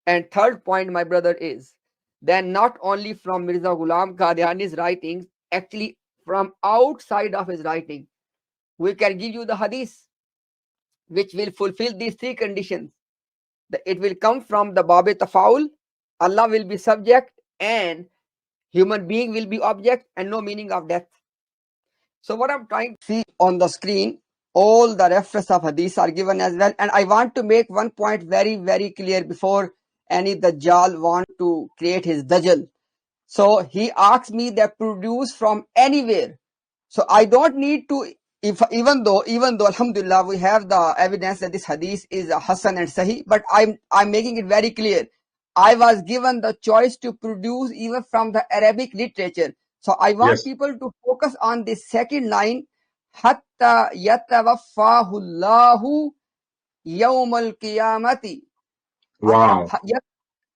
And third point, my brother, is then not only from Mirza Ghulam Qadiani's writings, actually from outside of his writing, we can give you the hadith which will fulfill these three conditions. It will come from the Bab Tafaul, Allah will be subject, and human being will be object, and no meaning of death. So what I'm trying to see on the screen, all the reference of hadith are given as well. And I want to make one point very, very clear before any Dajjal want to create his Dajjal. So he asks me that produce from anywhere. So I don't need to, if even though Alhamdulillah we have the evidence that this hadith is a Hasan and Sahih, but I'm making it very clear. I was given the choice to produce even from the Arabic literature. So I want people to focus on this second line, hatta yatawaffahu Allahu yawmal qiyamati. Wow.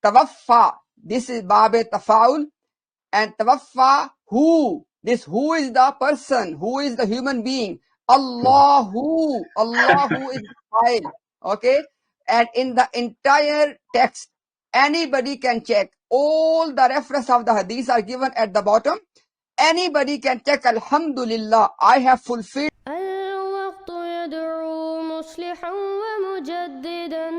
Tawaffa. This is Bab Tafaul. And tawaffa, who? This who is the person, who is the human being? Allahu is file. Okay? And in the entire text, anybody can check. All the reference of the hadith are given at the bottom. Anybody can check. Alhamdulillah, I have fulfilled. الوقت يدعو مصلحا ومجددا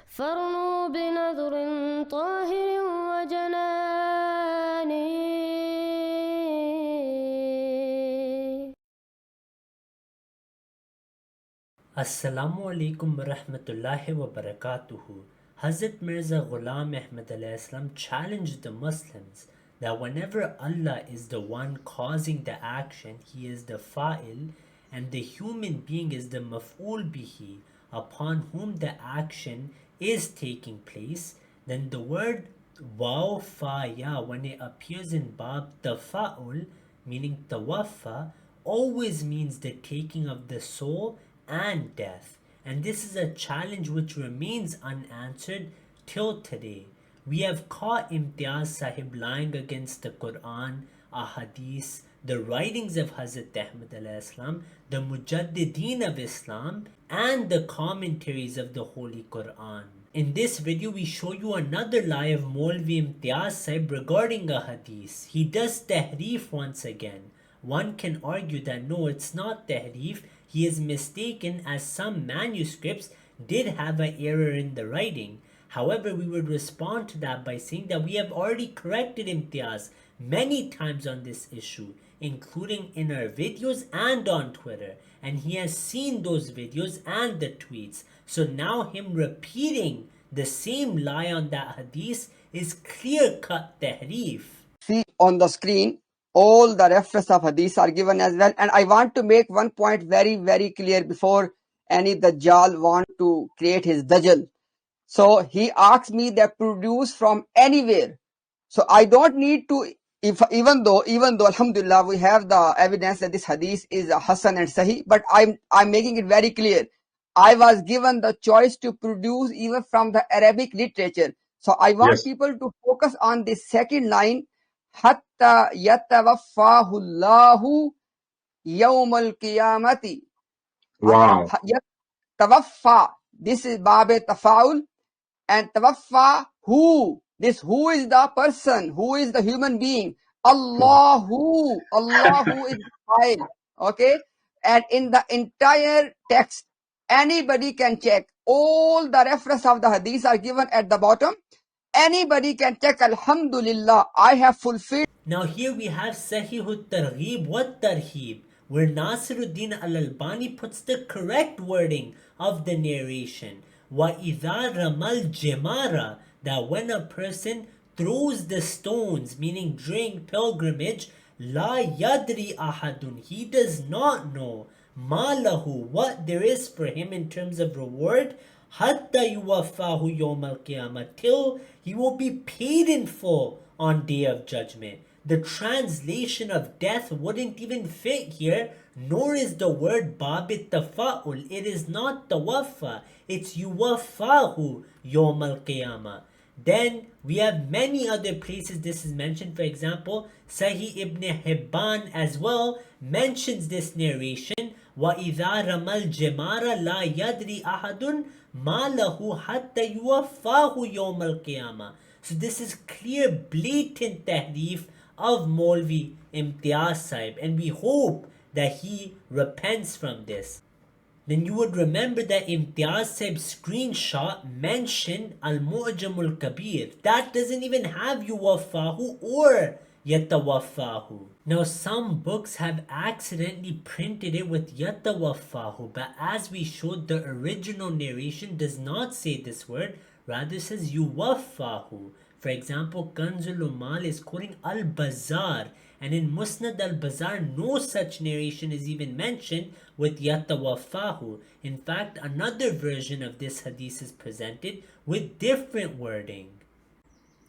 فرنوا بنظر طاهر وجنان Assalamu Alaikum wa rahmatullahi wa barakatuhu. Hazrat Mirza Ghulam Ahmad Islam challenged the Muslims that whenever Allah is the one causing the action, He is the fa'il, and the human being is the maf'ul bihi, upon whom the action is taking place, then the word waw fa ya, when it appears in bab tafa'ul, meaning tawaffa, always means the taking of the soul and death. And this is a challenge which remains unanswered till today. We have caught Imtiaz Sahib lying against the Quran, Ahadith, the writings of Hazrat Ahmad Islam, the Mujaddideen of Islam, and the commentaries of the Holy Quran. In this video, we show you another lie of Maulvi Imtiaz Sahib regarding a hadith. He does tahrif once again. One can argue that no, it's not tahrif, he is mistaken, as some manuscripts did have an error in the writing. However, we would respond to that by saying that we have already corrected Imtiaz many times on this issue, including in our videos and on Twitter, and he has seen those videos and the tweets. So now him repeating the same lie on that hadith is clear-cut tahrif. See on the screen, all the reference of hadith are given as well. And I want to make one point very, very clear before any Dajjal want to create his Dajjal. So he asks me that produce from anywhere. So I don't need to, if even though Alhamdulillah we have the evidence that this hadith is a Hasan and Sahih, but I'm making it very clear. I was given the choice to produce even from the Arabic literature. So I want people to focus on this second line, hatta yatawaffahu Allahu yawmal qiyamati. Wow. Tawaffa. This is Bab Tafaul. And tawaffa, who? This who is the person, who is the human being? Allahu is file. Okay? And in the entire text, anybody can check. All the reference of the hadith are given at the bottom. Anybody can check. Alhamdulillah, I have fulfilled. Now here we have Sahihut Targhib wa Tarhib, where Nasiruddin Al-Albani puts the correct wording of the narration. وَإِذَا رَمَى الْجِمَارَ, that when a person throws the stones, meaning during pilgrimage, لَا يَدْرِي أَحَدٌ, he does not know, مَا لَهُ, what there is for him in terms of reward, حَتَّى يُوَفَّاهُ يَوْمَ الْقِيَامَةِ, till he will be paid in full on Day of Judgment. The translation of death wouldn't even fit here, nor is the word babit tafa'ul. It is not tawaffa, it's yuwaffahu yawm al-qiyamah. Then we have many other places this is mentioned. For example, Sahih Ibn Hibban as well mentions this narration. وَإِذَا رَمَى الْجِمَارَ لَا يَدْرِي أَحَدٌ مَا لَهُ حَتَّى يُوَفَّاهُ يَوْمَ الْقِيَامَةِ. So this is clear, blatant tahrif of Maulvi Imtiaz Sahib, and we hope that he repents from this. Then you would remember that Imtiaz Sahib's screenshot mentioned Al-Mu'jamul Kabir. That doesn't even have Yuwaffahu or Yatawaffahu. Now some books have accidentally printed it with Yatawaffahu, but as we showed, the original narration does not say this word, rather says Yuwaffahu. For example, Kanzul Umal is quoting Al-Bazar, and in Musnad al-Bazar no such narration is even mentioned with Yatawaffahu. In fact, another version of this hadith is presented with different wording.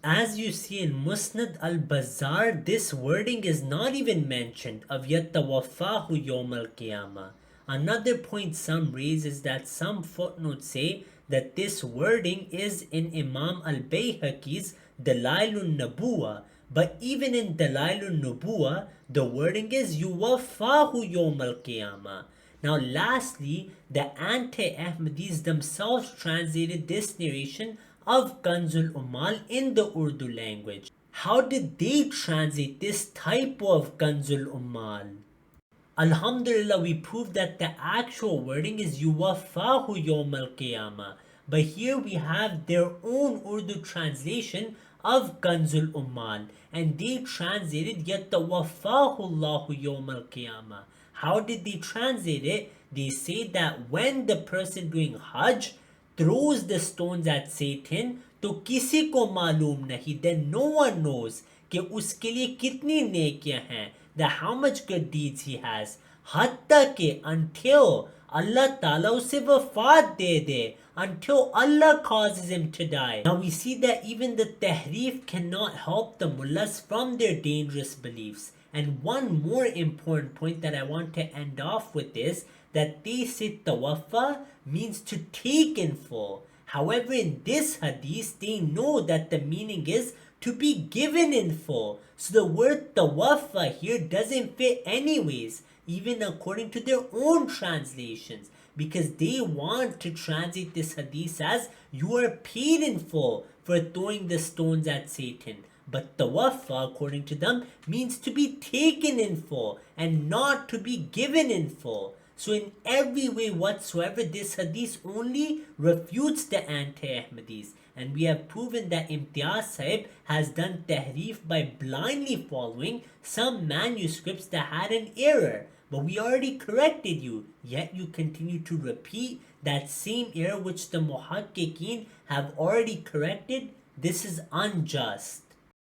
As you see in Musnad al-Bazar, this wording is not even mentioned of Yatawaffahu Yawm al-Qiyamah. Another point some raise is that some footnotes say that this wording is in Imam al-Bayhaqi's Dalailun Nabuwat, but even in Dalailun Nabuwat, the wording is Yuwaffahu Yawm al-Qiyamah. Now lastly, the anti-Ahmadis themselves translated this narration of Kanzul Umal in the Urdu language. How did they translate this type of Kanzul Umal? Alhamdulillah, we proved that the actual wording is Yuwaffahu Yawm al-Qiyamah. But here we have their own Urdu translation of Kanzul Umal, and they translated Yatawaffahu Allahu Yawm al-Qiyamah. How did they translate it? They say that when the person doing Hajj throws the stones at Satan, to kisi ko malum nahi, then no one knows कि उसके लिए कितनी नेकियां हैं, that how much good deeds he has, hatta ke until Allah Ta'ala उसे वफात दे दे, until Allah causes him to die. Now we see that even the tahrif cannot help the mullahs from their dangerous beliefs. And one more important point that I want to end off with is that they say tawaffa means to take in full. However, in this hadith, they know that the meaning is to be given in full. So the word tawaffa here doesn't fit anyways, even according to their own translations, because they want to translate this hadith as you are paid in full for throwing the stones at Satan. But tawaffa, according to them, means to be taken in full and not to be given in full. So in every way whatsoever, this hadith only refutes the anti-Ahmadis. And we have proven that Imtiaz Sahib has done tahrif by blindly following some manuscripts that had an error. But we already corrected you, yet you continue to repeat that same error which the muhaqqiqeen have already corrected. This is unjust.